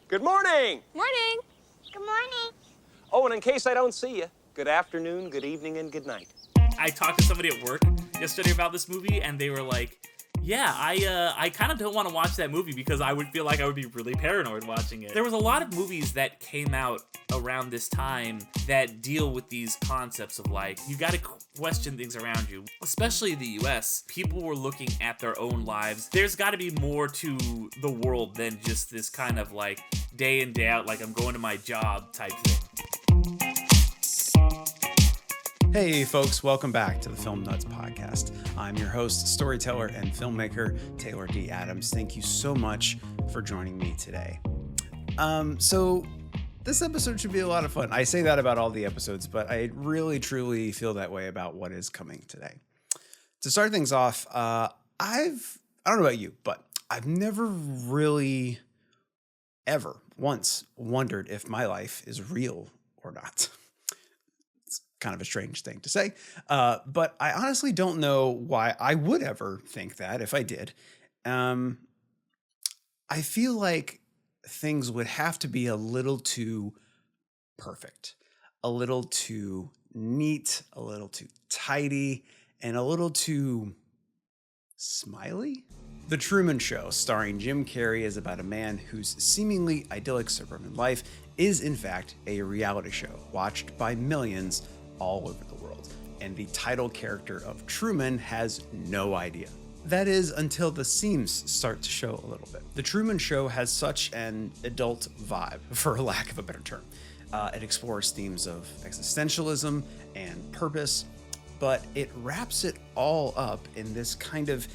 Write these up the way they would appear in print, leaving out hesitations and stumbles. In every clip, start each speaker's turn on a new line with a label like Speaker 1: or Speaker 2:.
Speaker 1: Good morning.
Speaker 2: Morning.
Speaker 3: Good morning.
Speaker 1: Oh, and in case I don't see you, good afternoon, good evening, and good night.
Speaker 4: I talked to somebody at work yesterday about this movie, and they were like, yeah, I kind of don't want to watch that movie because I would feel like I would be really paranoid watching it. There was a lot of movies that came out around this time that deal with these concepts of like, you got to question things around you. Especially in the US, people were looking at their own lives. There's got to be more to the world than just this kind of like day in, day out, like I'm going to my job type thing.
Speaker 5: Hey folks, welcome back to the Film Nuts Podcast. I'm your host, storyteller, and filmmaker, Taylor D. Adams. Thank you so much for joining me today. So this episode should be a lot of fun. I say that about all the episodes, but I really, truly feel that way about what is coming today. To start things off, I don't know about you, but I've never really ever once wondered if my life is real or not. Kind of a strange thing to say, but I honestly don't know why I would ever think that if I did. I feel like things would have to be a little too perfect, a little too neat, a little too tidy, and a little too smiley. The Truman Show, starring Jim Carrey, is about a man whose seemingly idyllic suburban life is in fact a reality show watched by millions all over the world, and the title character of Truman has no idea. That is, until the seams start to show a little bit. The Truman Show has such an adult vibe, for lack of a better term. It explores themes of existentialism and purpose, but it wraps it all up in this kind of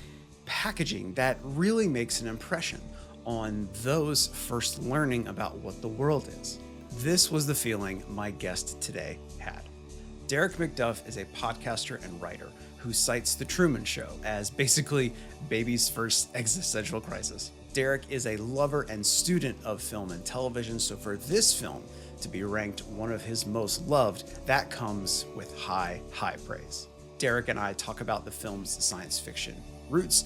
Speaker 5: packaging that really makes an impression on those first learning about what the world is. This was the feeling my guest today had. Derick McDuff is a podcaster and writer who cites The Truman Show as basically baby's first existential crisis. Derick is a lover and student of film and television, so for this film to be ranked one of his most loved, that comes with high, high praise. Derick and I talk about the film's science fiction roots,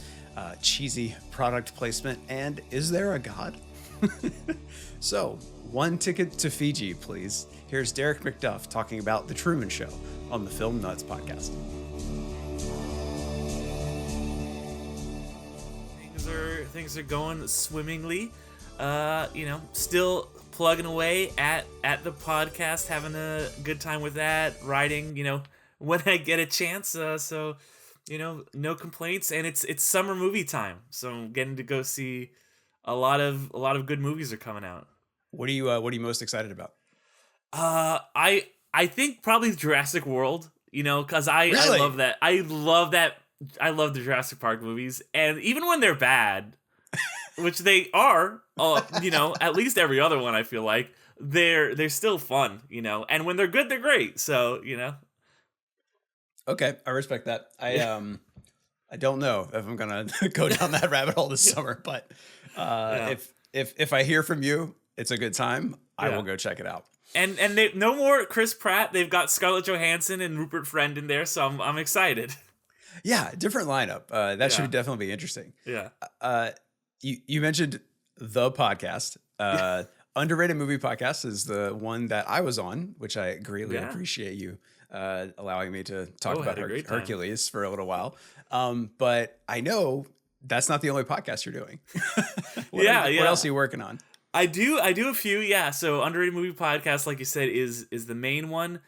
Speaker 5: cheesy product placement, and is there a God? So, one ticket to Fiji, please. Here's Derick McDuff talking about The Truman Show on the Film Nuts Podcast.
Speaker 4: Things are going swimmingly. Still plugging away at the podcast, having a good time with that, writing, when I get a chance. So, no complaints, and it's summer movie time. So I'm getting to go see a lot of good movies are coming out.
Speaker 5: What are you most excited about?
Speaker 4: I think probably Jurassic World, because I love that. I love the Jurassic Park movies, and even when they're bad, which they are, at least every other one, I feel like they're still fun, and when they're good, they're great. So,
Speaker 5: Okay, I respect that. I don't know if I'm gonna go down that rabbit hole this summer, but if I hear from you, it's a good time. I will go check it out.
Speaker 4: And they no more Chris Pratt. They've got Scarlett Johansson and Rupert Friend in there, so I'm excited.
Speaker 5: Yeah, different lineup. That should definitely be interesting.
Speaker 4: Yeah.
Speaker 5: You mentioned the podcast. Underrated Movie Podcast is the one that I was on, which I greatly appreciate you allowing me to talk about Hercules for a little while. But I know that's not the only podcast you're doing. What else are you working on?
Speaker 4: I do a few, yeah. So Underrated Movie Podcast, like you said, is the main one.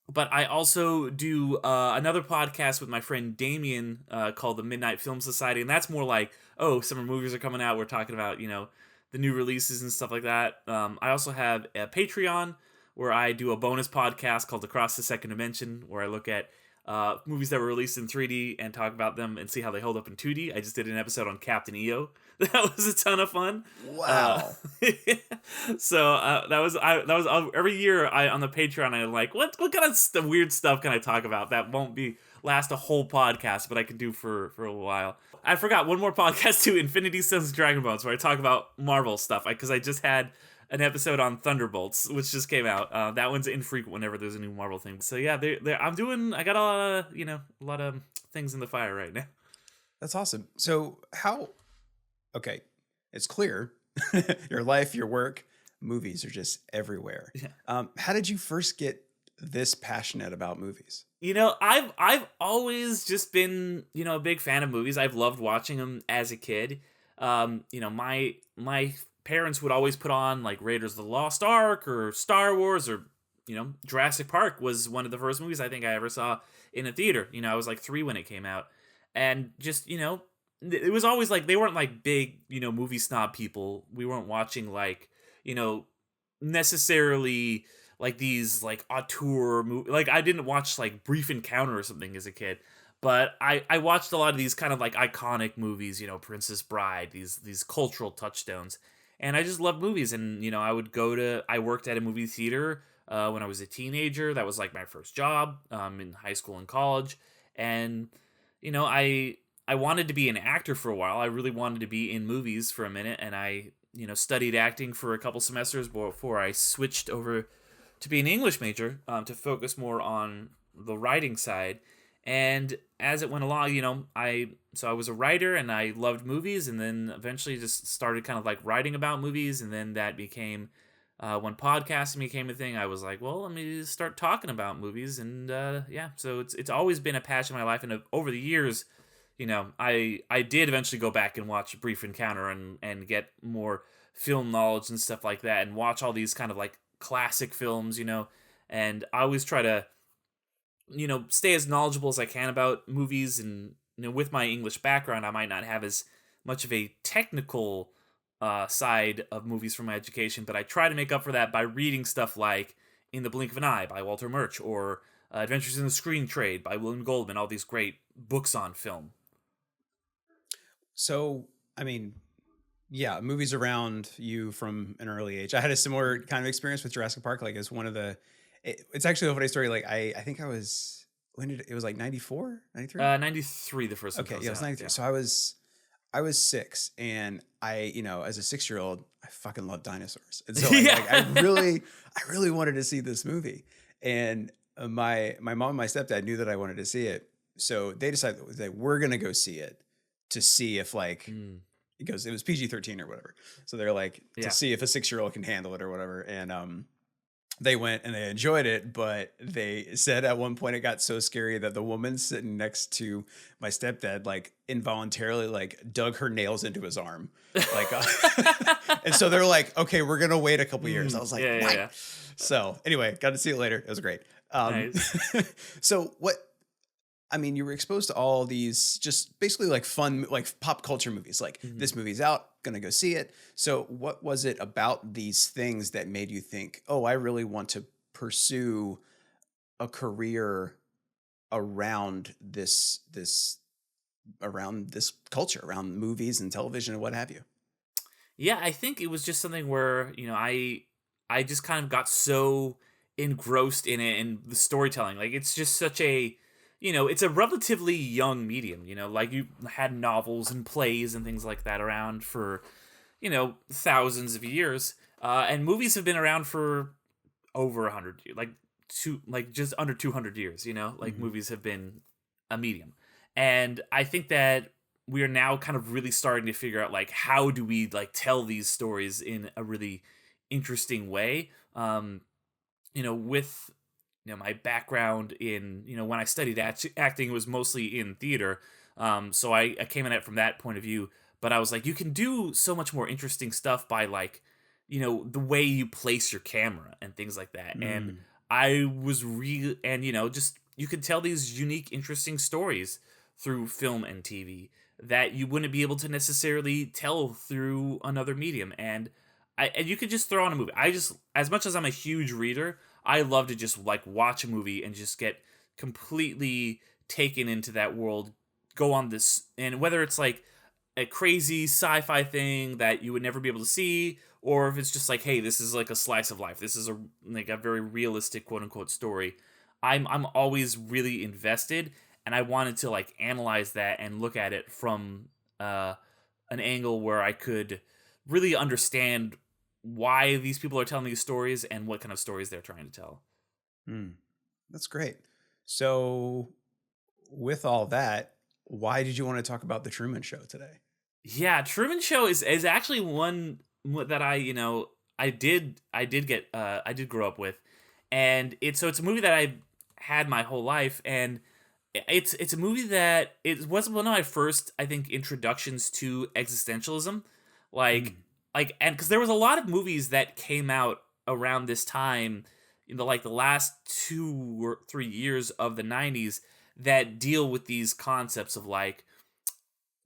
Speaker 4: But I also do another podcast with my friend Damien called the Midnight Film Society, and that's more like, summer movies are coming out. We're talking about, the new releases and stuff like that. I also have a Patreon where I do a bonus podcast called Across the Second Dimension, where I look at movies that were released in 3D and talk about them and see how they hold up in 2D. I just did an episode on Captain EO. That was a ton of fun.
Speaker 5: Wow.
Speaker 4: So that was every year on the Patreon. I'm like, what kind of weird stuff can I talk about that won't last a whole podcast, but I can do for a while. I forgot one more podcast too, Infinity Sons of Dragon Bones, where I talk about Marvel stuff, because I just had an episode on Thunderbolts, which just came out. That one's infrequent whenever there's a new Marvel thing. So yeah, I got a lot of things in the fire right now.
Speaker 5: That's awesome. So okay, it's clear your life, your work, movies are just everywhere.
Speaker 4: Yeah.
Speaker 5: How did you first get this passionate about movies?
Speaker 4: I've always just been, a big fan of movies. I've loved watching them as a kid. My parents would always put on like Raiders of the Lost Ark or Star Wars or Jurassic Park was one of the first movies I think I ever saw in a theater. I was like 3 when it came out, and just it was always like they weren't like big movie snob people. We weren't watching like necessarily like these like auteur movie. Like I didn't watch like Brief Encounter or something as a kid, but I watched a lot of these kind of like iconic movies, Princess Bride, these cultural touchstones, and I just love movies. And I worked at a movie theater when I was a teenager. That was like my first job in high school and college, and I wanted to be an actor for a while. I really wanted to be in movies for a minute, and I studied acting for a couple semesters before I switched over to be an English major to focus more on the writing side. And as it went along, I was a writer and I loved movies, and then eventually just started kind of like writing about movies, and then that became when podcasting became a thing. I was like, well, let me start talking about movies, and so it's always been a passion in my life. And over the years, I did eventually go back and watch Brief Encounter and get more film knowledge and stuff like that, and watch all these kind of like classic films, and I always try to, stay as knowledgeable as I can about movies. And, with my English background, I might not have as much of a technical side of movies from my education, but I try to make up for that by reading stuff like In the Blink of an Eye by Walter Murch, or Adventures in the Screen Trade by William Goldman, all these great books on film.
Speaker 5: So, I mean, yeah, movies around you from an early age. I had a similar kind of experience with Jurassic Park. Like, it's one of the, it's actually a funny story. Like, I think I was, it was like 94, 93?
Speaker 4: 93, the first one.
Speaker 5: Okay, yeah, it was 93.
Speaker 4: Yeah.
Speaker 5: So I was 6, and I, as a 6-year-old, I fucking love dinosaurs. And so I really wanted to see this movie. And my mom and my stepdad knew that I wanted to see it. So they decided that we're going to go see it to see if like, because it was PG-13 or whatever. So they're like, to see if a 6-year-old can handle it or whatever. And they went and they enjoyed it, but they said at one point it got so scary that the woman sitting next to my stepdad like involuntarily like dug her nails into his arm. Like, and so they're like, okay, we're going to wait a couple years. I was like, what? Yeah. So anyway, got to see it later. It was great. Nice. So you were exposed to all these just basically like fun, like pop culture movies, like this movie's out, gonna go see it. So what was it about these things that made you think, oh, I really want to pursue a career around this culture, around movies and television and what have you?
Speaker 4: Yeah, I think it was just something where, I just kind of got so engrossed in it and the storytelling. Like, it's just such a, it's a relatively young medium, like you had novels and plays and things like that around for, thousands of years. And movies have been around for over 100 years, like just under 200 years, movies have been a medium. And I think that we are now kind of really starting to figure out like, how do we like tell these stories in a really interesting way? With my background in, when I studied acting, it was mostly in theater. So I came at it from that point of view. But I was like, you can do so much more interesting stuff by like, the way you place your camera and things like that. And I was just, you could tell these unique, interesting stories through film and TV that you wouldn't be able to necessarily tell through another medium. And you could just throw on a movie. As much as I'm a huge reader, I love to just like watch a movie and just get completely taken into that world, go on this, and whether it's like a crazy sci-fi thing that you would never be able to see, or if it's just like, hey, this is like a slice of life. This is a very realistic quote unquote story. I'm always really invested, and I wanted to like analyze that and look at it from an angle where I could really understand why these people are telling these stories and what kind of stories they're trying to tell.
Speaker 5: That's great. So with all that, why did you want to talk about the Truman Show today?
Speaker 4: Yeah, Truman Show is actually one that I did get I did grow up with, and it's a movie that I had my whole life, and it's a movie that it was one of my first, I think, introductions to existentialism, and because there was a lot of movies that came out around this time, the last 2 or 3 years of the '90s that deal with these concepts of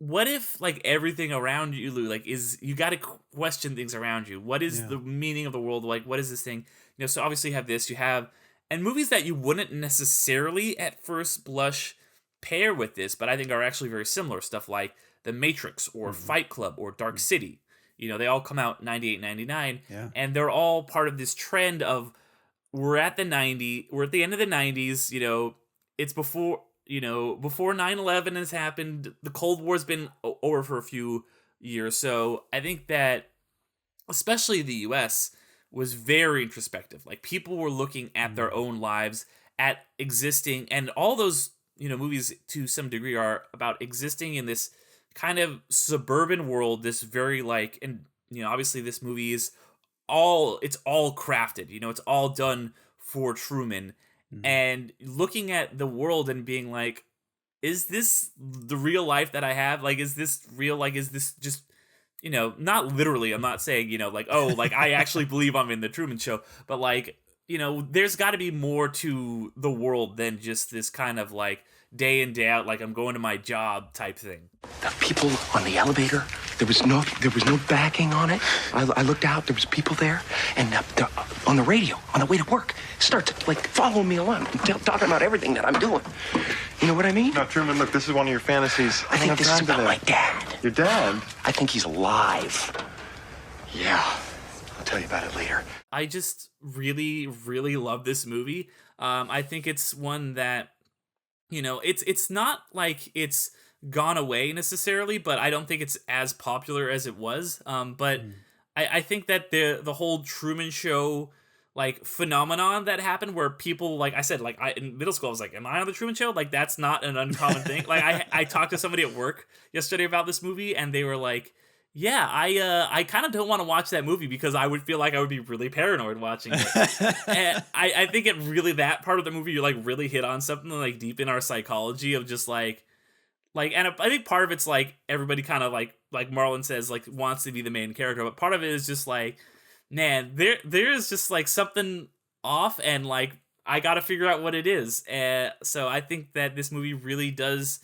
Speaker 4: what if everything around you, you got to question things around you. What is the meaning of the world? What is this thing? So obviously you have and movies that you wouldn't necessarily at first blush pair with this, but I think are actually very similar. Stuff like The Matrix or Fight Club or Dark City. They all come out 98, 99, and they're all part of this trend of we're at the end of the 90s. It's before 9/11 has happened. The Cold War's been over for a few years. So I think that especially the US was very introspective. People were looking at their own lives, at existing, and all those, movies to some degree are about existing in this kind of suburban world, this very and obviously this movie is it's all crafted, it's all done for Truman. And looking at the world and being is this the real life that I have? Is this real? Is this just, not literally, I'm not saying, I actually believe I'm in the Truman Show, but there's got to be more to the world than just this kind of day in, day out, I'm going to my job type thing.
Speaker 2: The people on the elevator, there was no backing on it. I looked out, there was people there, and on the radio, on the way to work, starts following me along, talking about everything that I'm doing. You know what I mean?
Speaker 3: No, Truman, look, this is one of your fantasies.
Speaker 2: I think this is about my dad.
Speaker 3: Your dad?
Speaker 2: I think he's alive. Yeah, I'll tell you about it later.
Speaker 4: I just really, really love this movie. I think it's one that, it's not it's gone away necessarily, but I don't think it's as popular as it was. But I think that the whole Truman Show phenomenon that happened, where people, I said, in middle school I was am I on the Truman Show? That's not an uncommon thing. I talked to somebody at work yesterday about this movie, and they were yeah, I kind of don't want to watch that movie because I would feel I would be really paranoid watching it. And I think it really, that part of the movie, you really hit on something deep in our psychology of just and I think part of it's everybody kind of like Marlon says wants to be the main character, but part of it is just man, there is just something off, and I got to figure out what it is. So I think that this movie really does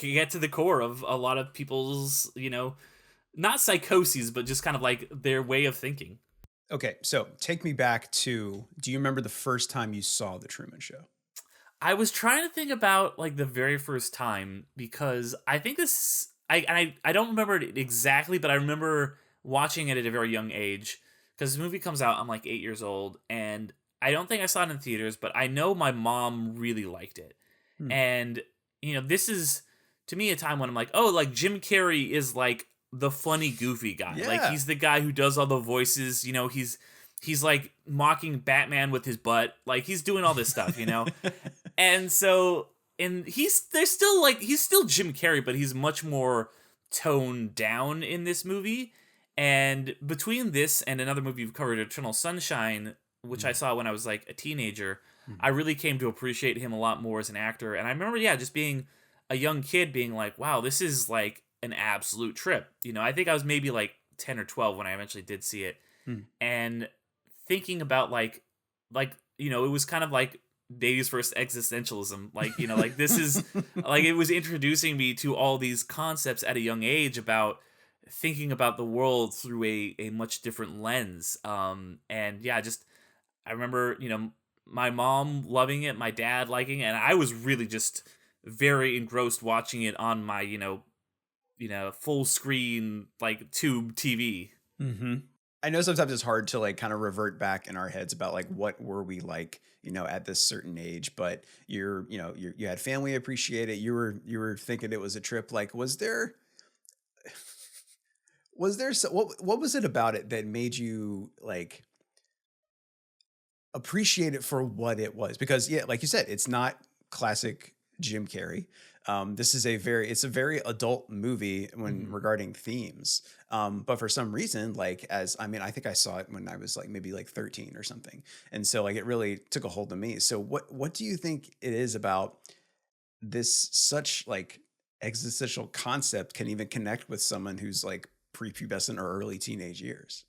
Speaker 4: get to the core of a lot of people's, not psychoses, but just kind of their way of thinking.
Speaker 5: Okay, so take me back to, do you remember the first time you saw The Truman Show?
Speaker 4: I was trying to think about the very first time, because I think I don't remember it exactly, but I remember watching it at a very young age, because this movie comes out, I'm 8 years old, and I don't think I saw it in theaters, but I know my mom really liked it. And, this is, to me, a time when I'm Jim Carrey is the funny, goofy guy.
Speaker 5: Yeah.
Speaker 4: He's the guy who does all the voices, he's mocking Batman with his butt. He's doing all this stuff, And so, and he's still Jim Carrey, but he's much more toned down in this movie. And between this and another movie you've covered, Eternal Sunshine, which I saw when I was a teenager, I really came to appreciate him a lot more as an actor. And I remember, just being a young kid being wow, this is an absolute trip. I think I was maybe 10 or 12 when I eventually did see it. And thinking about it was kind of Davy's first existentialism. This is it was introducing me to all these concepts at a young age about thinking about the world through a much different lens. And just, I remember, my mom loving it, my dad liking it, and I was really just very engrossed watching it on my, full screen, tube TV.
Speaker 5: Mm-hmm. I know sometimes it's hard to kind of revert back in our heads about what were we at this certain age, but you had family appreciate it. You were thinking it was a trip. Was there what was it about it that made you appreciate it for what it was? Because like you said, it's not classic Jim Carrey. This is it's a very adult movie when regarding themes. But for some reason, like I think I saw it when I was like maybe like 13 or something. And so like it really took a hold of me. So what do you think it is about this such like existential concept can even connect with someone who's like prepubescent or early teenage years?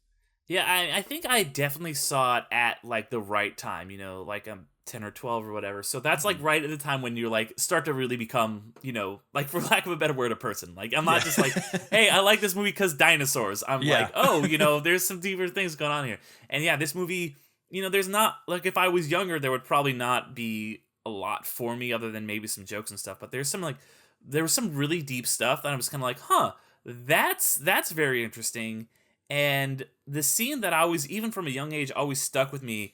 Speaker 4: Yeah, I think I definitely saw it at like the right time, you know, like I'm 10 or 12 or whatever. So that's like right at the time when you're like start to really become, you know, like for lack of a better word, a person. Like I'm not just like, hey, I like this movie because dinosaurs. I'm like, oh, you know, there's some deeper things going on here. And yeah, this movie, you know, there's not like if I was younger, there would probably not be a lot for me other than maybe some jokes and stuff. But there was some really deep stuff that I was kind of like, huh, that's very interesting. And the scene that I always, even from a young age, always stuck with me,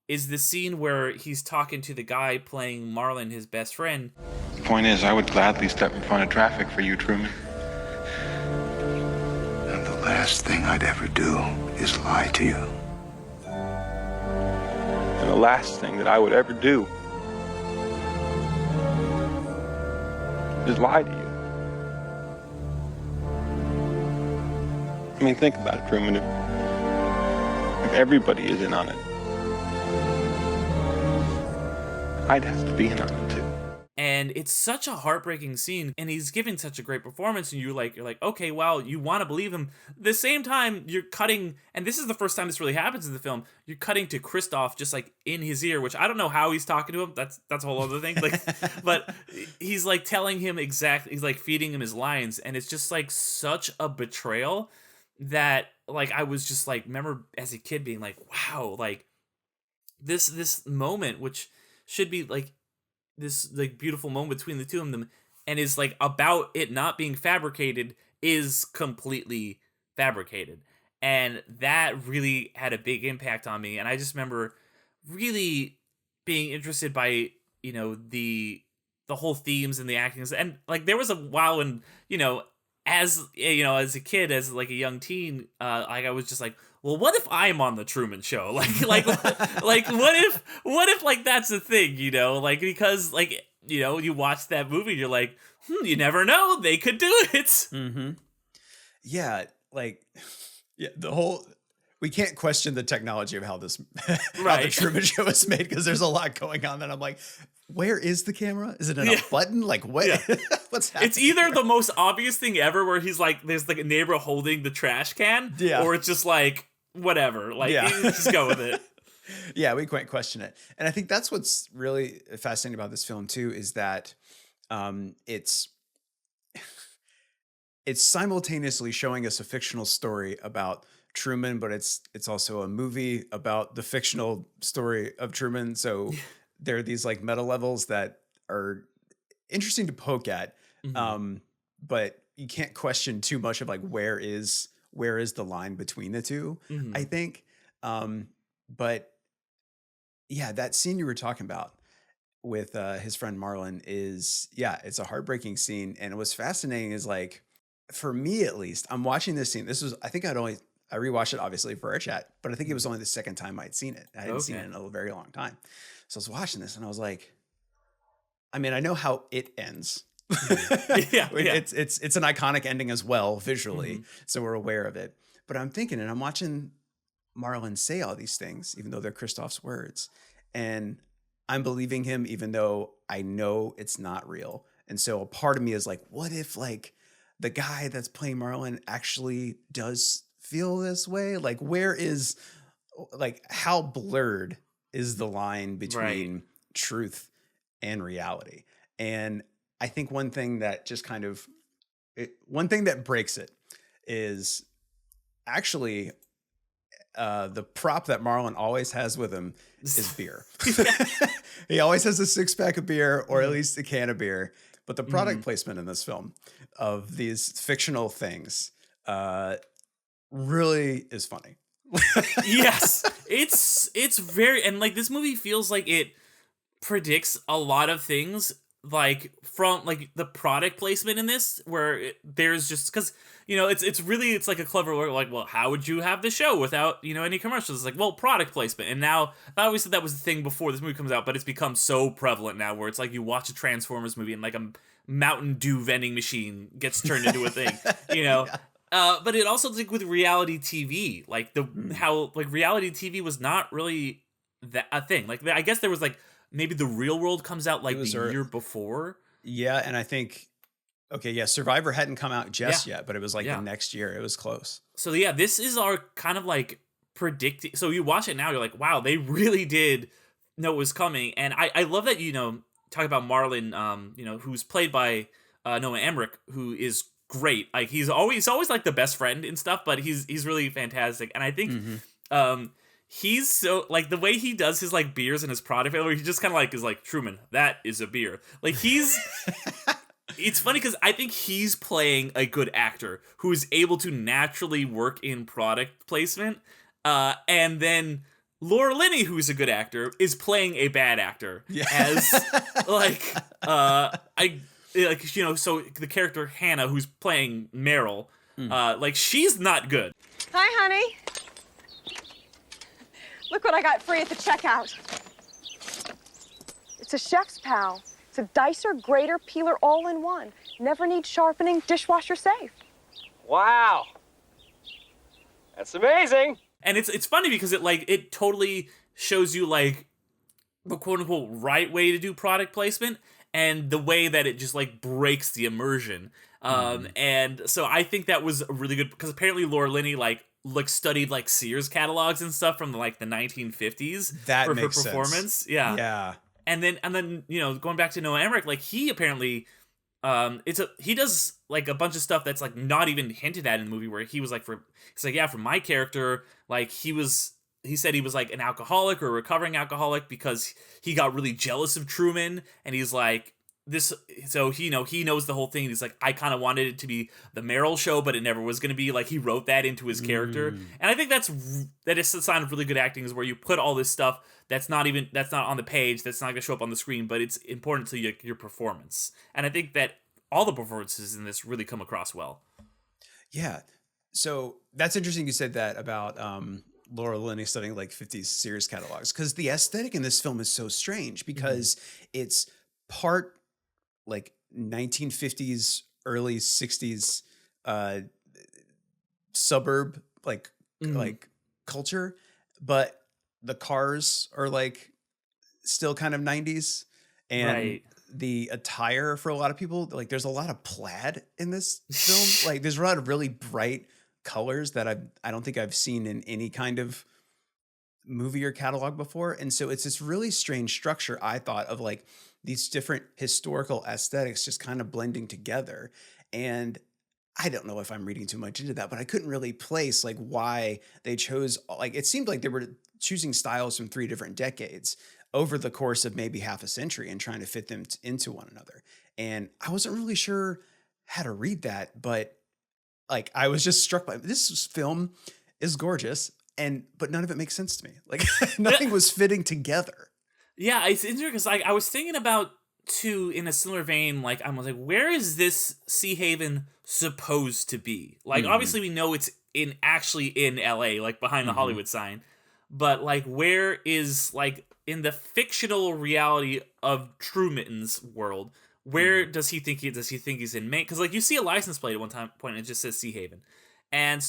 Speaker 4: is the scene where he's talking to the guy playing Marlon, his best friend.
Speaker 3: The point is, I would gladly step in front of traffic for you, Truman.
Speaker 6: And the last thing I'd ever do is lie to you.
Speaker 3: And the last thing that I would ever do is lie to you. I mean, think about it, Truman. If everybody is in on it, I'd have to be in on it too.
Speaker 4: And it's such a heartbreaking scene, and he's giving such a great performance, and you're like, okay, well, you want to believe him. At the same time, you're cutting, and this is the first time this really happens in the film. You're cutting to Christoph just like in his ear, which I don't know how he's talking to him. That's a whole other thing. Like, but he's like telling him exactly. He's like feeding him his lines, and it's just like such a betrayal that like I was just like remember as a kid being like, wow, like this moment which should be like this like beautiful moment between the two of them and is like about it not being fabricated is completely fabricated. And that really had a big impact on me. And I just remember really being interested by, you know, the whole themes and the actings. And like there was a while when, you know, as a kid, as like a young teen, like I was just like, well, what if I'm on the Truman Show? Like what if like that's the thing, you know? Like because like you know you watch that movie, you're like, you never know, they could do it.
Speaker 5: Mm-hmm. Yeah, like we can't question the technology of how this how the Truman Show is made because there's a lot going on that I'm like, where is the camera? Is it in a button? Like what? Yeah. What's happening?
Speaker 4: It's either the most obvious thing ever where he's like, there's like a neighbor holding the trash can, or it's just like whatever, like just go with it.
Speaker 5: Yeah, we can't question it, and I think that's what's really fascinating about this film too is that it's simultaneously showing us a fictional story about Truman, but it's also a movie about the fictional story of Truman. So there are these like meta levels that are interesting to poke at, but you can't question too much of like where is the line between the two. I think, but yeah, that scene you were talking about with his friend Marlon is it's a heartbreaking scene, and what's fascinating is like for me at least, I'm watching this scene. This was I rewatched it obviously for our chat, but I think it was only the second time I'd seen it. I hadn't seen it in a very long time. So I was watching this and I was like, I mean, I know how it ends. It's an iconic ending as well visually. So we're aware of it. But I'm thinking, and I'm watching Marlon say all these things, even though they're Christoph's words. And I'm believing him, even though I know it's not real. And so a part of me is like, what if like the guy that's playing Marlon actually does feel this way? Like how blurred is the line between truth and reality? And I think one thing that breaks it is actually the prop that Marlon always has with him is beer. He always has a 6-pack of beer or at least a can of beer. But the product placement in this film of these fictional things really is funny.
Speaker 4: Yes, it's very, and like this movie feels like it predicts a lot of things like from like the product placement in this, where there's just because it's like a clever word, like, well, how would you have the show without any commercials? It's like, well, product placement. And now I always said that was the thing before this movie comes out, but it's become so prevalent now where it's like you watch a Transformers movie and like a Mountain Dew vending machine gets turned into a thing, Yeah. But it also, like, with reality TV, like how like reality TV was not really that a thing. Like, I guess there was like maybe The Real World comes out like the year before.
Speaker 5: Yeah, and I think Survivor hadn't come out just yet, but it was like the next year. It was close.
Speaker 4: So yeah, this is our kind of like predicting. So you watch it now, you're like, wow, they really did know it was coming. And I love that talk about Marlon, who's played by Noah Emmerich, who is great. Like he's always like the best friend and stuff, but he's really fantastic. And I think he's so like the way he does his like beers and his product, where he just kind of like is like, Truman, that is a beer. Like he's it's funny because I think he's playing a good actor who is able to naturally work in product placement. And then Laura Linney, who's a good actor, is playing a bad actor as like so the character Hannah, who's playing Meryl, like she's not good.
Speaker 7: Hi, honey. Look what I got free at the checkout. It's a Chef's Pal. It's a dicer, grater, peeler, all in one. Never needs sharpening, dishwasher safe.
Speaker 1: Wow. That's amazing.
Speaker 4: And it's funny because it totally shows you like the quote unquote right way to do product placement and the way that it just like breaks the immersion. And so I think that was really good because apparently Laura Linney like studied like Sears catalogs and stuff from like the 1950s
Speaker 5: that
Speaker 4: for
Speaker 5: makes
Speaker 4: her performance.
Speaker 5: Sense.
Speaker 4: Yeah. And then going back to Noah Emmerich, like he apparently he does like a bunch of stuff that's like not even hinted at in the movie, where he was like for my character, like he said he was like an alcoholic or a recovering alcoholic because he got really jealous of Truman, and he's like this, so he knows the whole thing. He's like, I kind of wanted it to be the Meryl show, but it never was going to be. Like he wrote that into his character, and I think that is a sign of really good acting, is where you put all this stuff that's not on the page, that's not going to show up on the screen, but it's important to your performance. And I think that all the performances in this really come across well.
Speaker 5: Yeah. So that's interesting you said that about Laura Linney studying like 50s Sears catalogs, because the aesthetic in this film is so strange because it's part like 1950s, early 60s suburb like culture, but the cars are like still kind of 90s, and the attire for a lot of people, like there's a lot of plaid in this film. Like there's a lot of really bright colors that I don't think I've seen in any kind of movie or catalog before. And so it's this really strange structure, I thought, of like these different historical aesthetics just kind of blending together. And I don't know if I'm reading too much into that, but I couldn't really place like why they chose, like it seemed like they were choosing styles from 3 different decades over the course of maybe half a century and trying to fit them into one another. And I wasn't really sure how to read that, but like I was just struck by this film is gorgeous, but none of it makes sense to me. Like nothing was fitting together.
Speaker 4: Yeah, it's interesting because like I was thinking about too, in a similar vein, like I was like, where is this Sea Haven supposed to be? Like obviously we know it's actually in LA, like behind the Hollywood sign, but like where is like in the fictional reality of Truman's world, where does he think he's in Maine? Because like you see a license plate at one point and it just says Sea Haven, and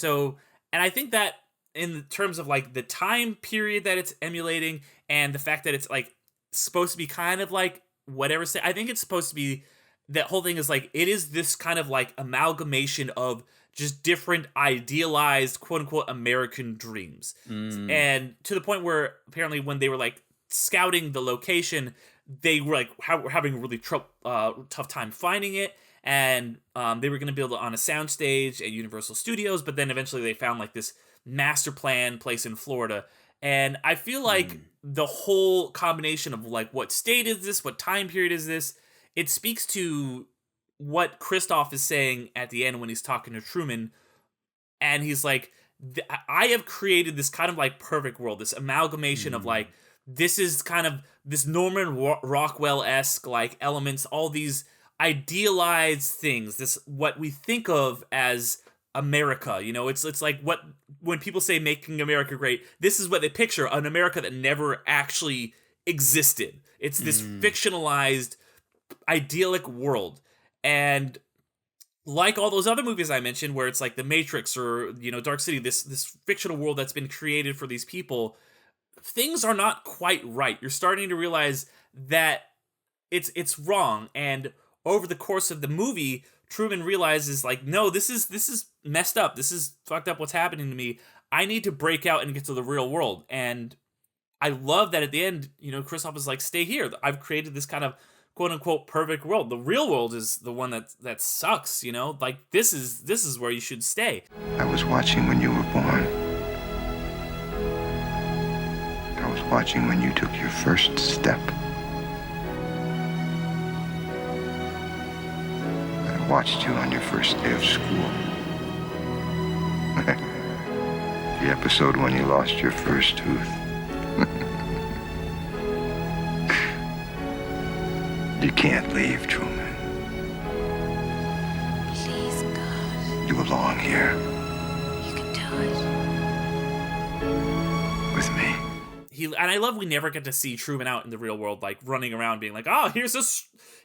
Speaker 4: I think that in terms of like the time period that it's emulating and the fact that it's like supposed to be kind of like whatever, I think it's supposed to be, that whole thing is like it is this kind of like amalgamation of just different idealized quote unquote American dreams, and to the point where apparently when they were like scouting the location, they were like having a really tough time finding it, and they were going to build it on a soundstage at Universal Studios, but then eventually they found like this master plan place in Florida. And I feel like the whole combination of like what state is this, what time period is this, it speaks to what Christof is saying at the end when he's talking to Truman, and he's like, I have created this kind of like perfect world, this amalgamation of like this is kind of this Norman Rockwell-esque like elements, all these idealized things, this what we think of as America. You know, it's like what when people say making America great, this is what they picture, an America that never actually existed. It's this fictionalized idyllic world. And like all those other movies I mentioned, where it's like The Matrix or, you know, Dark City, this fictional world that's been created for these people, things are not quite right. You're starting to realize that it's wrong. And over the course of the movie, Truman realizes, like, no, this is messed up. This is fucked up what's happening to me. I need to break out and get to the real world. And I love that at the end, you know, Christoph is like, stay here. I've created this kind of quote unquote perfect world. The real world is the one that sucks, you know? Like, this is where you should stay.
Speaker 6: I was watching when you were born. I was watching when you took your first step. I watched you on your first day of school. The episode when you lost your first tooth. You can't leave, Truman.
Speaker 8: Please, God.
Speaker 6: You belong here
Speaker 8: You can do it.
Speaker 6: with me.
Speaker 4: And I love we never get to see Truman out in the real world, like running around being like, oh, here's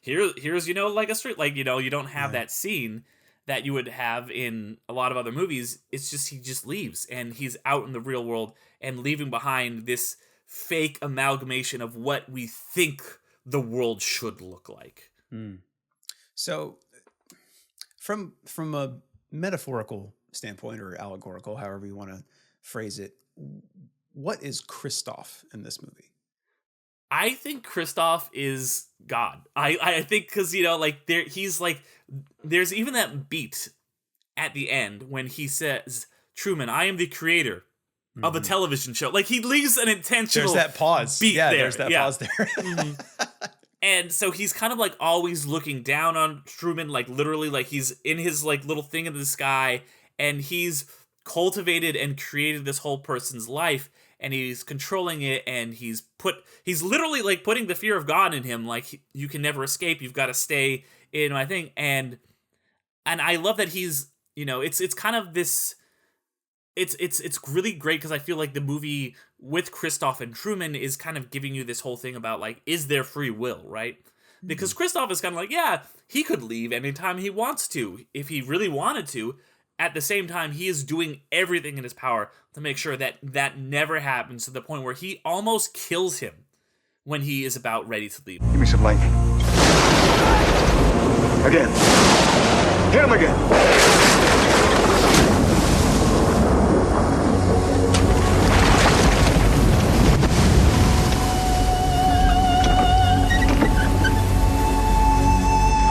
Speaker 4: you know, like a street, like, you know, you don't have that scene that you would have in a lot of other movies. It's just he just leaves and he's out in the real world and leaving behind this fake amalgamation of what we think the world should look like.
Speaker 5: So from a metaphorical standpoint or allegorical, however you want to phrase it, what is Christoph in this movie?
Speaker 4: I think Christoph is God. I think because, you know, like he's like, there's even that beat at the end when he says, Truman, I am the creator of a television show. Like, he leaves an intentional
Speaker 5: There's that pause.
Speaker 4: beat there.
Speaker 5: There's that pause there.
Speaker 4: And so he's kind of like always looking down on Truman, like literally, like he's in his like little thing in the sky, and he's cultivated and created this whole person's life, and he's controlling it, and he's literally like putting the fear of God in him, like, you can never escape, you've got to stay in my thing. And I love that he's, you know, it's kind of this, it's really great because I feel like the movie with Christoph and Truman is kind of giving you this whole thing about, like, is there free will, right? Because Christoph is kind of like, yeah, he could leave anytime he wants to, if he really wanted to. At the same time, he is doing everything in his power to make sure that that never happens, to the point where he almost kills him when he is about ready to leave.
Speaker 6: Give me some lightning. Again. Hit him again.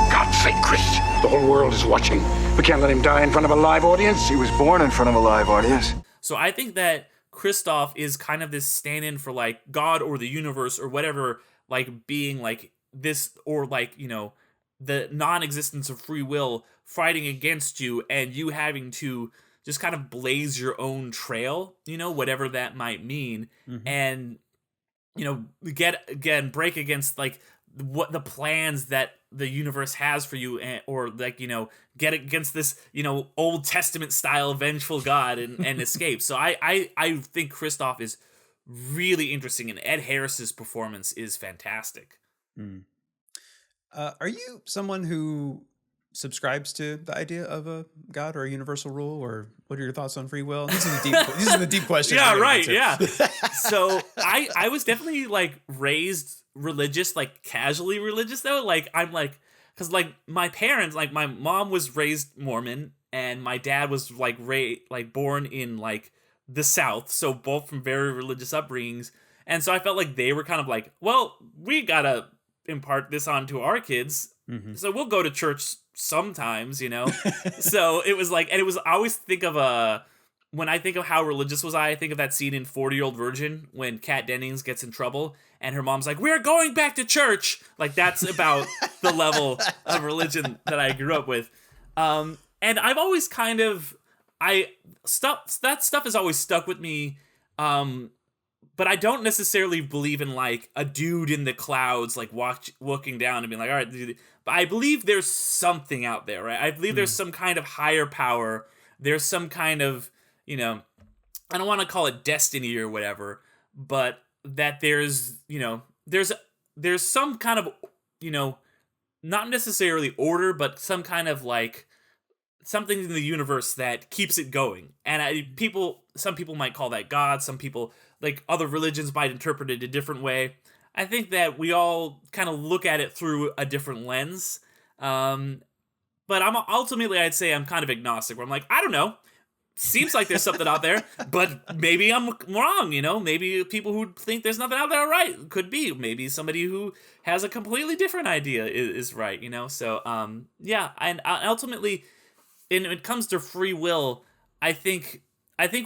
Speaker 6: God's sake, Chris. The whole world is watching. We can't let him die in front of a live audience. He was born in front of a live audience.
Speaker 4: So I think that Christoph is kind of this stand-in for, like, God or the universe or whatever, like, being like this, or like, you know, the non-existence of free will fighting against you, and you having to just kind of blaze your own trail, you know, whatever that might mean. And, you know, break against, like, what the plans that the universe has for you, or, like, you know, get against this, you know, Old Testament style vengeful God and escape. So I think Christoph is really interesting, and Ed Harris's performance is fantastic.
Speaker 5: Are you someone who subscribes to the idea of a God or a universal rule, or what are your thoughts on free will? These are the deep questions.
Speaker 4: Yeah, right. Yeah. So I was definitely, like, raised religious, like casually religious though. Like, I'm like, because, like, my parents, like, my mom was raised Mormon, and my dad was like born in, like, the South, so both from very religious upbringings. And so I felt like they were kind of like, well, we gotta impart this onto our kids, so we'll go to church sometimes, you know. So it was like, and it was, I always think of when I think of how religious was I think of that scene in 40-Year-Old Virgin when Kat Dennings gets in trouble and her mom's like, we're going back to church. Like, that's about the level of religion that I grew up with. And I've always kind of, that stuff has always stuck with me. but I don't necessarily believe in like a dude in the clouds like looking down and being like, all right, dude. But I believe there's something out there, right? I believe there's some kind of higher power. There's some kind of, you know, I don't want to call it destiny or whatever, but that there's, you know, there's some kind of, you know, not necessarily order, but some kind of like something in the universe that keeps it going. And some people might call that God. Some people, like other religions, might interpret it a different way. I think that we all kind of look at it through a different lens. But I'd say I'm kind of agnostic, where I'm like, I don't know. Seems like there's something out there, but maybe I'm wrong, you know? Maybe people who think there's nothing out there are right. Could be. Maybe somebody who has a completely different idea is right, you know? So, yeah. And ultimately, when it comes to free will, I think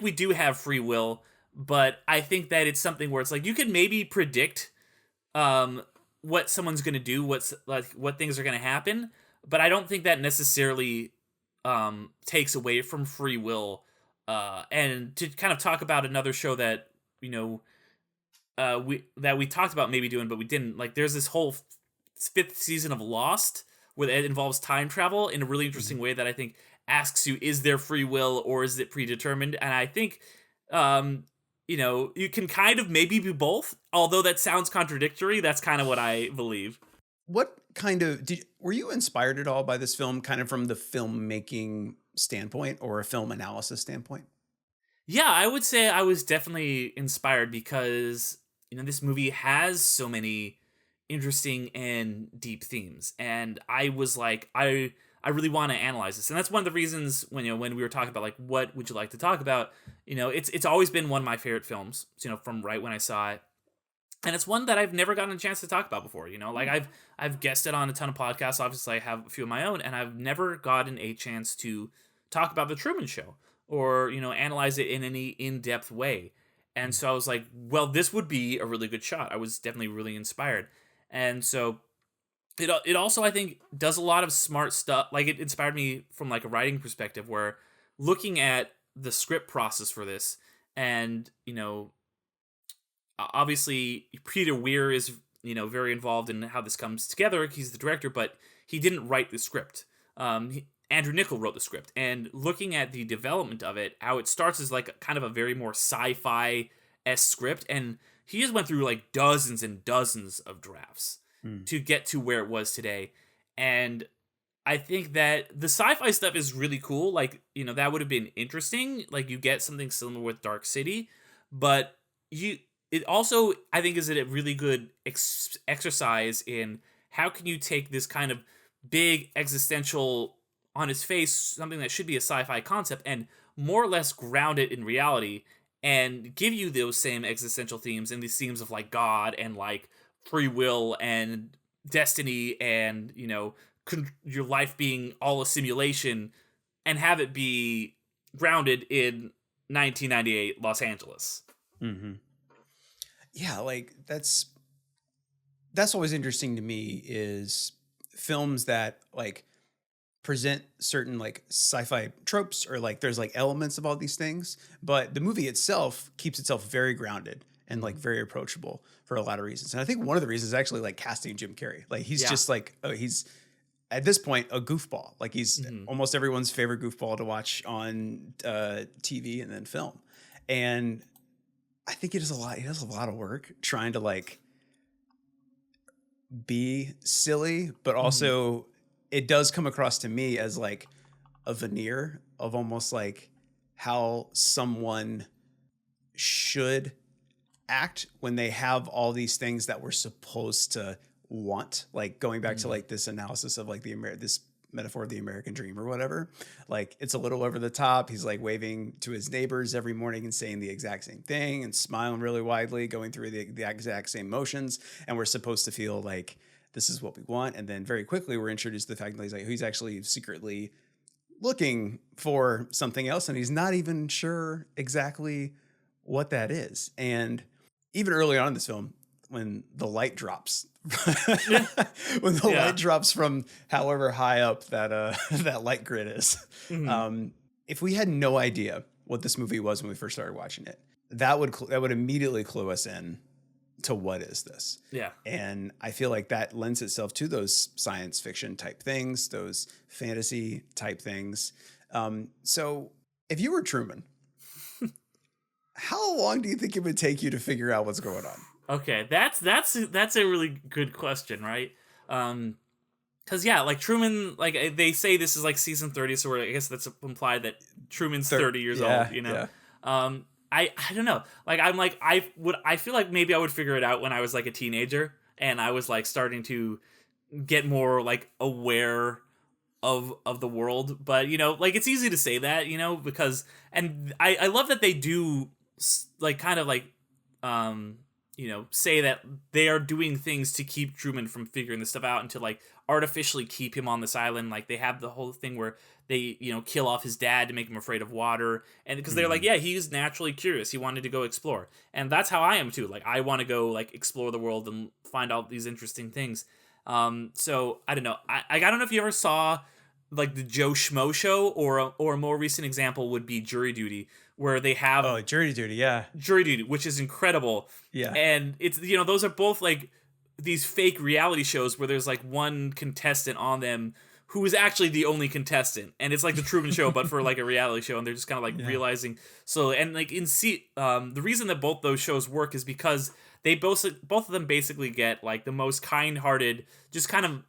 Speaker 4: we do have free will, but I think that it's something where it's like, you can maybe predict what someone's going to do, what things are going to happen, but I don't think that necessarily takes away from free will. And to kind of talk about another show that, you know, we talked about maybe doing, but we didn't. Like, there's this whole 5th season of Lost where it involves time travel in a really interesting way that I think asks you, is there free will or is it predetermined? And I think, you know, you can kind of maybe be both, although that sounds contradictory. That's kind of what I believe.
Speaker 5: What kind of were you inspired at all by this film, kind of from the filmmaking standpoint or a film analysis standpoint?
Speaker 4: Yeah, I would say I was definitely inspired because, you know, this movie has so many interesting and deep themes, and I was like, I really want to analyze this. And that's one of the reasons when we were talking about like, what would you like to talk about? You know, it's always been one of my favorite films, you know, from right when I saw it. And it's one that I've never gotten a chance to talk about before, you know, like I've guested on a ton of podcasts. Obviously I have a few of my own, and I've never gotten a chance to talk about the Truman Show or, you know, analyze it in any in-depth way. And so I was like, well, this would be a really good shot. I was definitely really inspired. And so it also, I think, does a lot of smart stuff. Like, it inspired me from like a writing perspective, where looking at the script process for this, and, you know, obviously Peter Weir is, you know, very involved in how this comes together. He's the director, but he didn't write the script. Andrew Niccol wrote the script, and looking at the development of it, how it starts as like kind of a very more sci-fi-esque script, and he just went through like dozens and dozens of drafts to get to where it was today. And I think that the sci-fi stuff is really cool. Like, you know, that would have been interesting. Like, you get something similar with Dark City, but it also, I think, is a really good exercise in how can you take this kind of big existential, on its face, something that should be a sci-fi concept, and more or less ground it in reality and give you those same existential themes and these themes of like God and like free will and destiny and, you know, your life being all a simulation, and have it be grounded in 1998 Los Angeles.
Speaker 5: Mm-hmm. Yeah, like that's always interesting to me, is films that like present certain like sci-fi tropes, or like there's like elements of all these things, but the movie itself keeps itself very grounded and like very approachable for a lot of reasons. And I think one of the reasons is actually like casting Jim Carrey. Like, he's just like, he's at this point a goofball. Like, he's almost everyone's favorite goofball to watch on TV and then film. And I think he does a lot of work trying to like be silly, but also it does come across to me as like a veneer of almost like how someone should act when they have all these things that we're supposed to want. Like, going back to like this analysis of like this metaphor of the American dream or whatever, like it's a little over the top. He's like waving to his neighbors every morning and saying the exact same thing and smiling really widely, going through the exact same motions. And we're supposed to feel like this is what we want. And then very quickly we're introduced to the fact that he's actually secretly looking for something else, and he's not even sure exactly what that is. And even early on in this film, when the light drops, when the light drops from however high up that that light grid is, if we had no idea what this movie was when we first started watching it, that would immediately clue us in to what is this.
Speaker 4: Yeah.
Speaker 5: And I feel like that lends itself to those science fiction type things, those fantasy type things. So if you were Truman, how long do you think it would take you to figure out what's going on?
Speaker 4: Okay, that's a really good question, right? Because yeah, like Truman, like they say this is like season 30, so I guess that's implied that Truman's 30 years old, you know.
Speaker 5: Yeah.
Speaker 4: I don't know. Like I feel like maybe I would figure it out when I was like a teenager and I was like starting to get more like aware of the world. But you know, like it's easy to say that, you know, because and I love that they do like kind of like you know, say that they are doing things to keep Truman from figuring this stuff out and to like artificially keep him on this island. Like they have the whole thing where they, you know, kill off his dad to make him afraid of water. And because they're like, yeah, he's naturally curious. He wanted to go explore. And that's how I am too. Like I want to go like explore the world and find out these interesting things. So I don't know. I don't know if you ever saw like the Joe Schmo show or a more recent example would be Jury Duty, where they have
Speaker 5: Jury Duty, yeah.
Speaker 4: Jury Duty, which is incredible.
Speaker 5: Yeah.
Speaker 4: And it's, you know, those are both like these fake reality shows where there's like one contestant on them who is actually the only contestant. And it's like the Truman Show, but for like a reality show. And they're just kind of like realizing. So, and like the reason that both those shows work is because they both of them basically get like the most kind-hearted, just kind of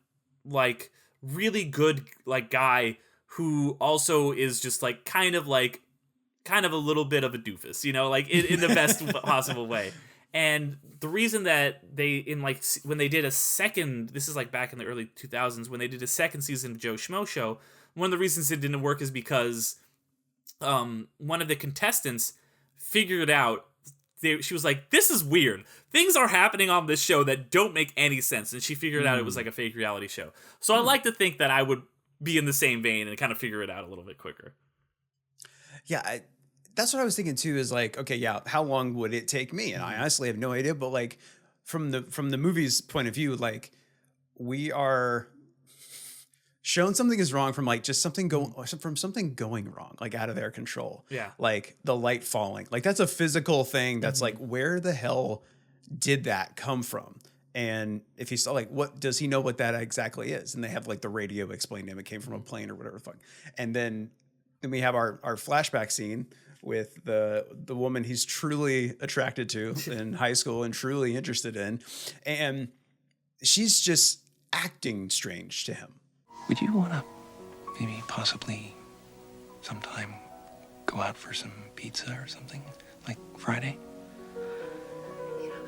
Speaker 4: like really good like guy who also is just like kind of a little bit of a doofus, you know, like in the best possible way. And the reason that they in like when they did a second, this is like back in the early 2000s when they did a second season of Joe Schmo Show, one of the reasons it didn't work is because one of the contestants figured out she was like, this is weird. Things are happening on this show that don't make any sense. And she figured out it was like a fake reality show. So I like to think that I would be in the same vein and kind of figure it out a little bit quicker.
Speaker 5: Yeah, that's what I was thinking too, is like, okay, yeah, how long would it take me? And I honestly have no idea, but like from the movie's point of view, like we are shown something is wrong from like just something going wrong, like out of their control.
Speaker 4: Yeah.
Speaker 5: Like the light falling. Like that's a physical thing that's like, where the hell did that come from? And if he's like, what does he know what that exactly is? And they have like the radio explain to him it came from a plane or whatever the fuck. And then we have our flashback scene with the woman he's truly attracted to in high school and truly interested in. And she's just acting strange to him.
Speaker 2: Would you want to maybe possibly sometime go out for some pizza or something? Like Friday?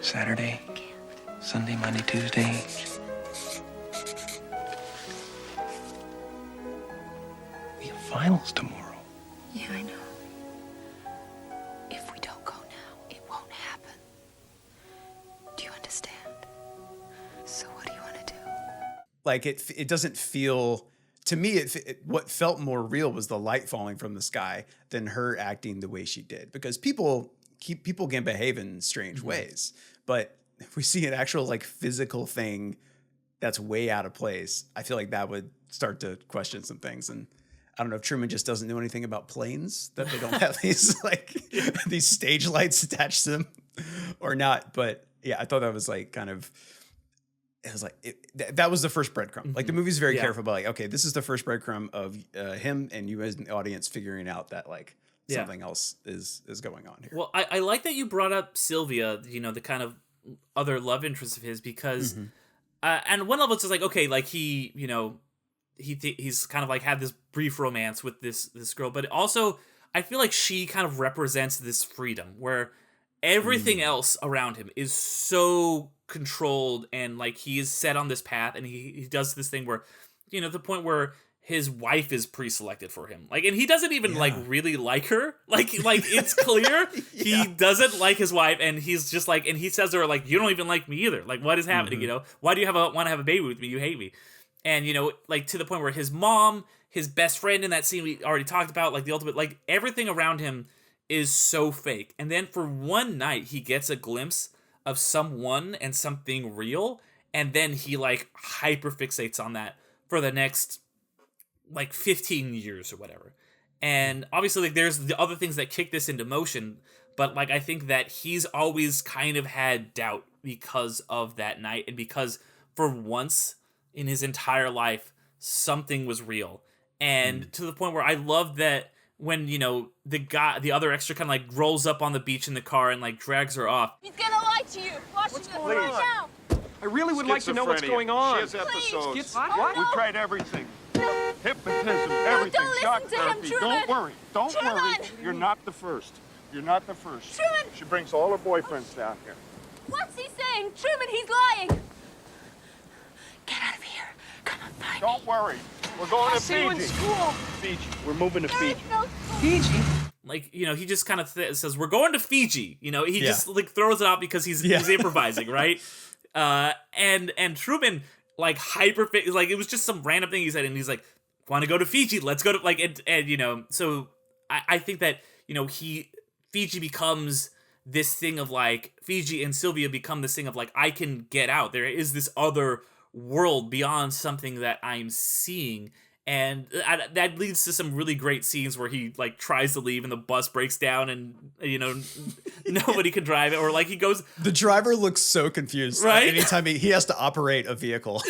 Speaker 2: Saturday? Sunday, Monday, Tuesday? We have finals tomorrow.
Speaker 8: Yeah, I know. If we don't go now, it won't happen. Do you understand? So what do you want to do?
Speaker 5: Like it doesn't feel to me. What felt more real was the light falling from the sky than her acting the way she did. Because people can behave in strange ways, but if we see an actual like physical thing that's way out of place, I feel like that would start to question some things. And I don't know if Truman just doesn't know anything about planes, that they don't have these like these stage lights attached to them or not. But yeah, I thought that was like kind of. It was like that was the first breadcrumb. Like the movie's very careful about like, okay, this is the first breadcrumb of him and you as an audience figuring out that like something else is going on here.
Speaker 4: Well, I like that you brought up Sylvia, you know, the kind of other love interest of his, because and one level it's just like, okay, like he, you know, he's kind of like had this brief romance with this girl, but also I feel like she kind of represents this freedom where everything else around him is so controlled and like he is set on this path, and he does this thing where, you know, the point where his wife is pre-selected for him, like, and he doesn't even like really like her, like it's clear he doesn't like his wife, and he's just like, and he says to her like, you don't even like me either, like what is happening, you know, why do you want to have a baby with me, you hate me. And you know, like to the point where his mom, his best friend in that scene we already talked about, like the ultimate, like everything around him is so fake. And then for one night he gets a glimpse of someone and something real, and then he like hyper fixates on that for the next like 15 years or whatever. And obviously like there's the other things that kick this into motion, but like I think that he's always kind of had doubt because of that night, and because for once in his entire life something was real, and to the point where I love that when, you know, the other extra kind of like rolls up on the beach in the car and like drags her off.
Speaker 9: He's gonna lie to you. Watch this right now.
Speaker 2: I really would like to know what's going on.
Speaker 6: She has episodes.
Speaker 2: What?
Speaker 6: We tried everything. Hypnotism, everything.
Speaker 9: don't
Speaker 6: Shock
Speaker 9: listen to him,
Speaker 6: therapy.
Speaker 9: Truman.
Speaker 6: Don't worry. Don't
Speaker 9: Truman.
Speaker 6: worry. You're not the first. You're not the first.
Speaker 9: Truman.
Speaker 6: She brings all her boyfriends down here.
Speaker 9: What's he saying? Truman, he's lying. Get out of here. Come on, find me.
Speaker 6: Don't worry. We're going to
Speaker 2: see you in
Speaker 6: Fiji.
Speaker 2: school.
Speaker 6: Fiji. We're moving to Fiji.
Speaker 9: No.
Speaker 2: Fiji.
Speaker 4: Like, you know, he just kind of says, we're going to Fiji. You know, he
Speaker 5: Yeah.
Speaker 4: just like throws it out because he's improvising, right? And Truman like like it was just some random thing he said, and he's like, want to go to Fiji? Let's go to like, and you know, so I think that, you know, Fiji becomes this thing of like, Fiji and Sylvia become this thing of like, I can get out. There is this other world beyond something that I'm seeing. And that leads to some really great scenes where he like tries to leave and the bus breaks down and, you know, nobody can drive it, or like he goes.
Speaker 5: The driver looks so confused.
Speaker 4: Right?
Speaker 5: Anytime he has to operate a vehicle.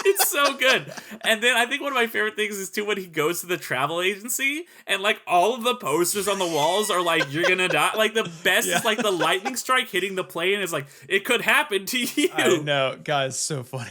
Speaker 4: It's so good. And then I think one of my favorite things is too when he goes to the travel agency and like all of the posters on the walls are like, you're gonna die. Like the best is like the lightning strike hitting the plane is like, it could happen to you.
Speaker 5: I know, guys, so funny.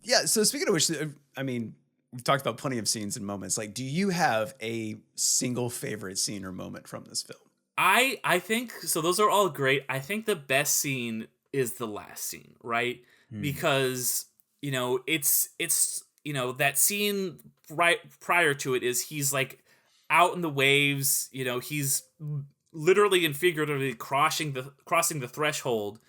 Speaker 5: Yeah, so speaking of which, I mean, we've talked about plenty of scenes and moments. Like, do you have a single favorite scene or moment from this film?
Speaker 4: I think so. Those are all great. I think the best scene is the last scene, right? Because, you know, it's you know, that scene right prior to it is he's like out in the waves. You know, he's literally and figuratively crossing the threshold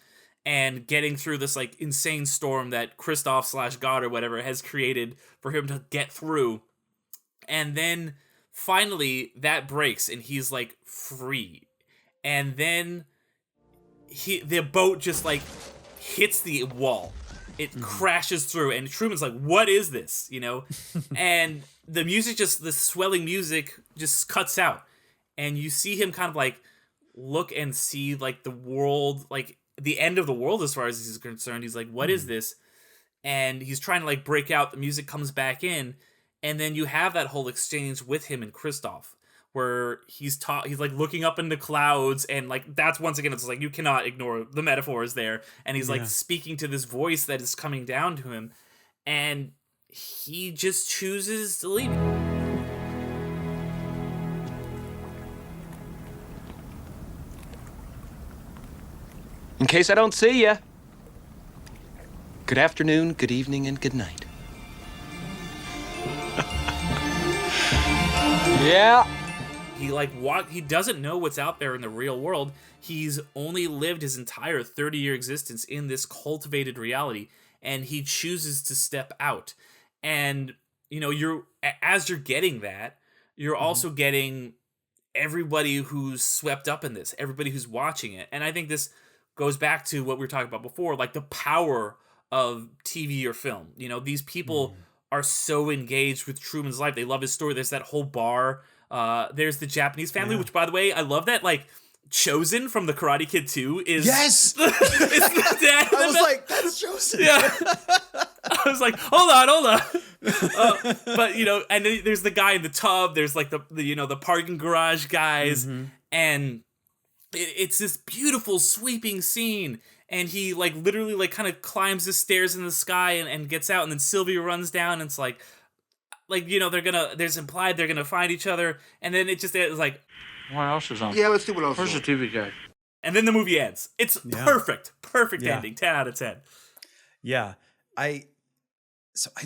Speaker 4: and getting through this like insane storm that Christoph / God or whatever has created for him to get through. And then finally that breaks and he's like free. And then the boat just like hits the wall. It crashes through and Truman's like, what is this? You know? And the music the swelling music just cuts out. And you see him kind of like look and see like the world, like the end of the world as far as he's concerned. He's like, what is this? And he's trying to like break out. The music comes back in, and then you have that whole exchange with him and Christoph where he's like looking up in the clouds, and like that's once again it's like you cannot ignore the metaphors there, and he's like speaking to this voice that is coming down to him, and he just chooses to leave.
Speaker 2: In case I don't see you, good afternoon, good evening, and good night. Yeah.
Speaker 4: He doesn't know what's out there in the real world. He's only lived his entire 30-year existence in this cultivated reality, and he chooses to step out. And, you know, as you're getting that, you're also getting everybody who's swept up in this, everybody who's watching it. And I think this goes back to what we were talking about before, like the power of TV or film. You know, these people are so engaged with Truman's life. They love his story. There's that whole bar. There's the Japanese family, which, by the way, I love that, like, Chosen from the Karate Kid 2 is...
Speaker 5: Yes!
Speaker 4: is the dad.
Speaker 5: I was like, that's Chosen.
Speaker 4: Yeah. I was like, hold on. But, you know, and then there's the guy in the tub. There's, like, the you know, the parking garage guys. And it's this beautiful sweeping scene, and he like literally like kind of climbs the stairs in the sky and gets out, and then Sylvia runs down, and it's like you know there's implied they're gonna find each other, and then it's like
Speaker 6: What else is on?
Speaker 10: Yeah, let's see what else.
Speaker 6: Where's the TV guy?
Speaker 4: and then the movie ends. It's perfect ending, 10 out of 10.
Speaker 5: Yeah, I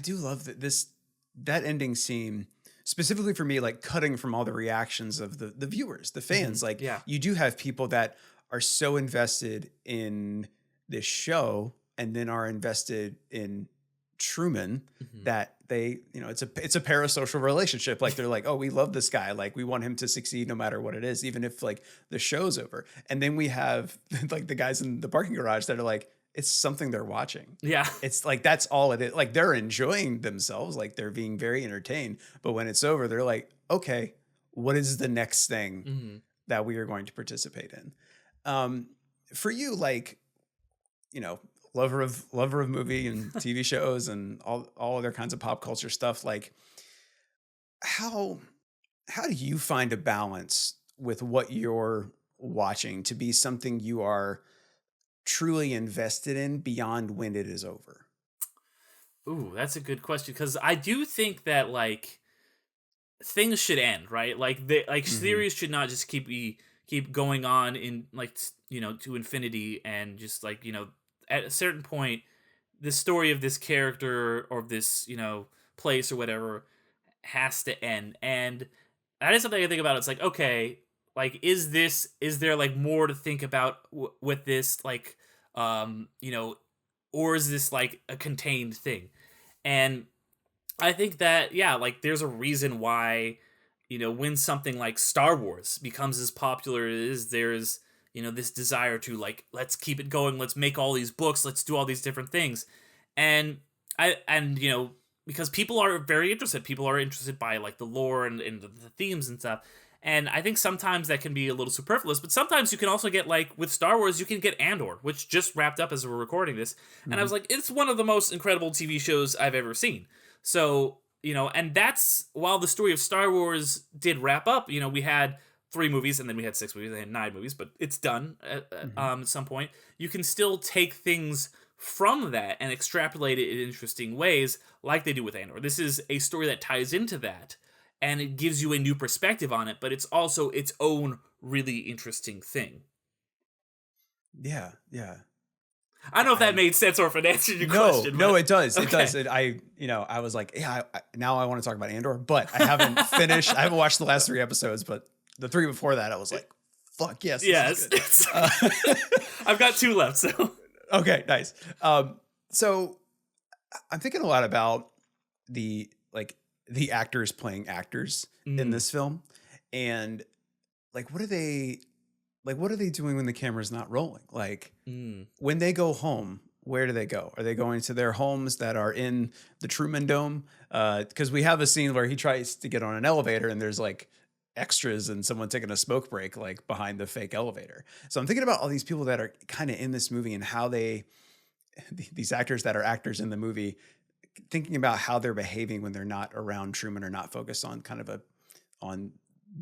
Speaker 5: do love that ending scene. Specifically for me, like cutting from all the reactions of the viewers, the fans, like you do have people that are so invested in this show and then are invested in Truman that they, you know, it's a parasocial relationship. Like they're like, oh, we love this guy. Like we want him to succeed no matter what it is, even if like the show's over. And then we have like the guys in the parking garage that are like, it's something they're watching.
Speaker 4: Yeah.
Speaker 5: It's like, that's all it is. Like they're enjoying themselves. Like they're being very entertained. But when it's over, they're like, okay, what is the next thing that we are going to participate in? For you, like, you know, lover of movie and TV shows and all other kinds of pop culture stuff, like how do you find a balance with what you're watching to be something you are truly invested in beyond when it is over?
Speaker 4: Ooh, that's a good question, because I do think that like things should end, right? Like series should not just keep going on in like, you know, to infinity, and just like, you know, at a certain point the story of this character or this, you know, place or whatever has to end. And that is something I think about. It's like, okay, like is there like more to think about with this, like you know, or is this like a contained thing? And I think that, yeah, like there's a reason why, you know, when something like Star Wars becomes as popular as there's, you know, this desire to like, let's keep it going, let's make all these books, let's do all these different things. And you know, because people are very interested. People are interested by like the lore and the themes and stuff. And I think sometimes that can be a little superfluous, but sometimes you can also get, like with Star Wars, you can get Andor, which just wrapped up as we're recording this. And I was like, it's one of the most incredible TV shows I've ever seen. So, you know, and that's, while the story of Star Wars did wrap up, you know, we had 3 movies and then we had 6 movies, and then 9 movies, but it's done at some point. You can still take things from that and extrapolate it in interesting ways, like they do with Andor. This is a story that ties into that, and it gives you a new perspective on it, but it's also its own really interesting thing.
Speaker 5: Yeah.
Speaker 4: I don't know if that made sense or if it answered your question.
Speaker 5: No, it does.
Speaker 4: Okay.
Speaker 5: It does. I was like, yeah, now I want to talk about Andor, but I haven't finished. I haven't watched the last 3 episodes, but the 3 before that, I was like, fuck yes.
Speaker 4: Yes. I've got 2 left, so.
Speaker 5: Okay, nice. So I'm thinking a lot about the actors playing actors in this film, and like, what are they doing when the camera's not rolling? Like when they go home, where do they go? Are they going to their homes that are in the Truman Dome? Because we have a scene where he tries to get on an elevator and there's like extras and someone taking a smoke break like behind the fake elevator. So I'm thinking about all these people that are kind of in this movie and how these actors that are actors in the movie, thinking about how they're behaving when they're not around Truman or not focused on on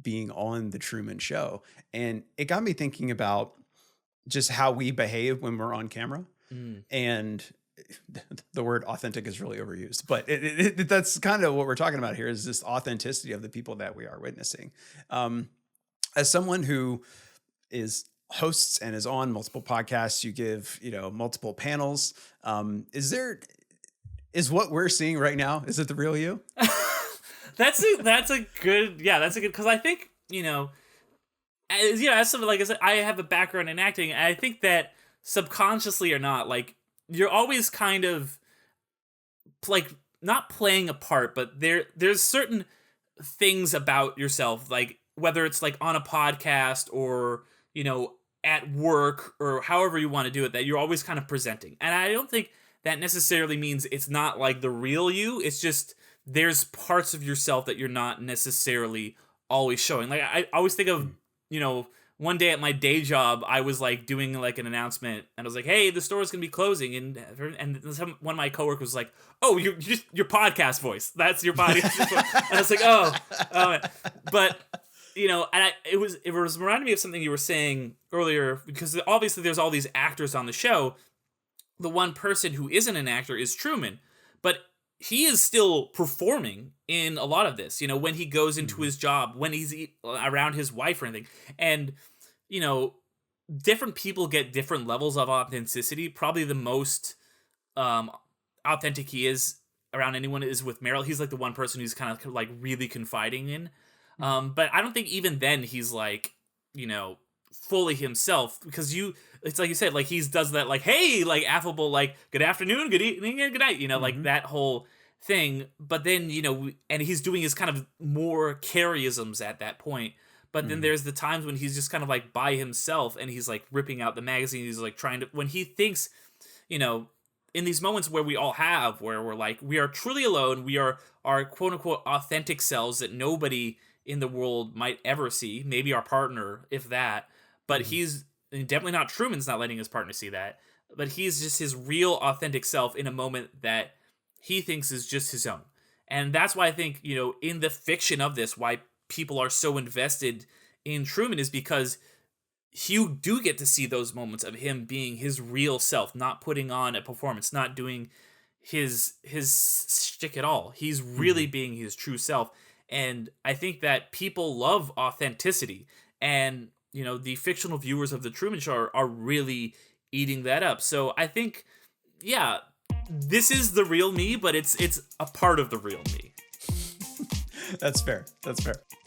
Speaker 5: being on the Truman Show. And it got me thinking about just how we behave when we're on camera. And the word authentic is really overused, but that's kind of what we're talking about here, is this authenticity of the people that we are witnessing. As someone who hosts and is on multiple podcasts, you give, you know, multiple panels. Is what we're seeing right now, is it the real you?
Speaker 4: That's a good, because I think, you know, as something, like I said, I have a background in acting, and I think that subconsciously or not, like, you're always kind of like not playing a part, but there's certain things about yourself, like whether it's like on a podcast or, you know, at work or however you want to do it, that you're always kind of presenting. And I don't think that necessarily means it's not like the real you. It's just there's parts of yourself that you're not necessarily always showing. Like I always think of, you know, one day at my day job, I was like doing like an announcement, and I was like, "Hey, the store's gonna be closing," and one of my coworkers was like, "Oh, you're just your podcast voice. That's your podcast." And I was like, "Oh," but you know, and it was reminding me of something you were saying earlier, because obviously there's all these actors on the show. The one person who isn't an actor is Truman, but he is still performing in a lot of this, you know, when he goes into his job, when he's around his wife or anything. And, you know, different people get different levels of authenticity. Probably the most authentic he is around anyone is with Meryl. He's like the one person who's kind of like really confiding in. But I don't think even then he's like, you know, fully himself, because it's like you said, like he does that like, hey, like affable, like good afternoon, good evening, and good night, you know, like that whole thing. But then, you know, and he's doing his kind of more Carrieisms at that point. But then there's the times when he's just kind of like by himself and he's like ripping out the magazine. He's like trying to, when he thinks, you know, in these moments where we all have, where we're like, we are truly alone, we are our quote unquote authentic selves that nobody in the world might ever see. Maybe our partner, if that. But he's definitely not Truman's not letting his partner see that. But he's just his real, authentic self in a moment that he thinks is just his own. And that's why I think, in the fiction of this, why people are so invested in Truman is because you do get to see those moments of him being his real self, not putting on a performance, not doing his shtick at all. He's really being his true self. And I think that people love authenticity. And, the fictional viewers of The Truman Show are really eating that up. So I think, yeah, this is the real me, but it's a part of the real me.
Speaker 5: That's fair.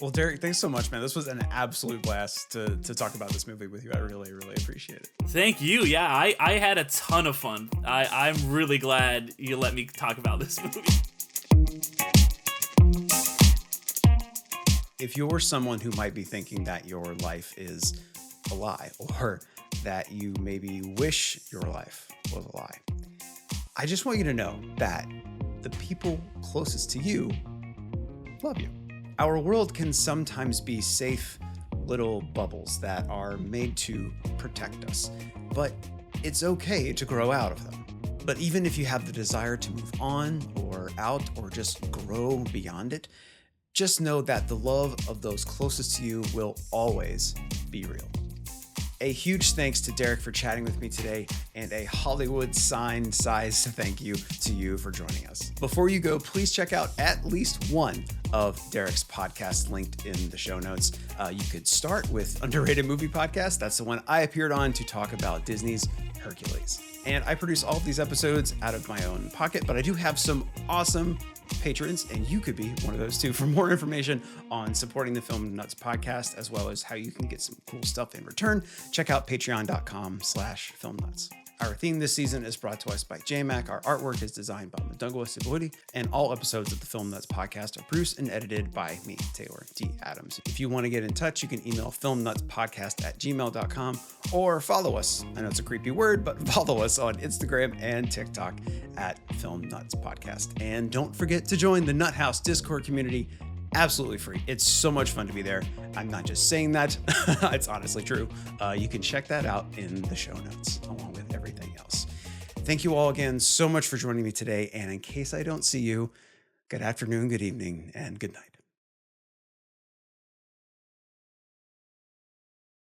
Speaker 5: Well, Derick, thanks so much, man. This was an absolute blast to talk about this movie with you. I really, really appreciate it.
Speaker 4: Thank you. Yeah, I had a ton of fun. I'm really glad you let me talk about this movie.
Speaker 5: If you're someone who might be thinking that your life is a lie, or that you maybe wish your life was a lie, I just want you to know that the people closest to you love you. Our world can sometimes be safe little bubbles that are made to protect us, but it's okay to grow out of them. But even if you have the desire to move on or out or just grow beyond it, just know that the love of those closest to you will always be real. A huge thanks to Derick for chatting with me today, and a Hollywood sign-size thank you to you for joining us. Before you go, please check out at least one of Derick's podcasts linked in the show notes. You could start with Underrated Movie Podcast. That's the one I appeared on to talk about Disney's Hercules. And I produce all of these episodes out of my own pocket, but I do have some awesome patrons, and you could be one of those too. For more information on supporting the Film Nuts podcast, as well as how you can get some cool stuff in return, check out patreon.com/filmnuts. Our theme this season is brought to us by JMac. Our artwork is designed by Madungwa Siburi, and all episodes of the Film Nuts podcast are produced and edited by me, Taylor D. Adams. If you want to get in touch, you can email filmnutspodcast@gmail.com or follow us. I know it's a creepy word, but follow us on Instagram and TikTok at Film Nuts Podcast. And don't forget to join the Nut House Discord community. Absolutely free. It's so much fun to be there. I'm not just saying that. It's honestly true. You can check that out in the show notes along with everything else. Thank you all again so much for joining me today. And in case I don't see you, good afternoon, good evening, and good night.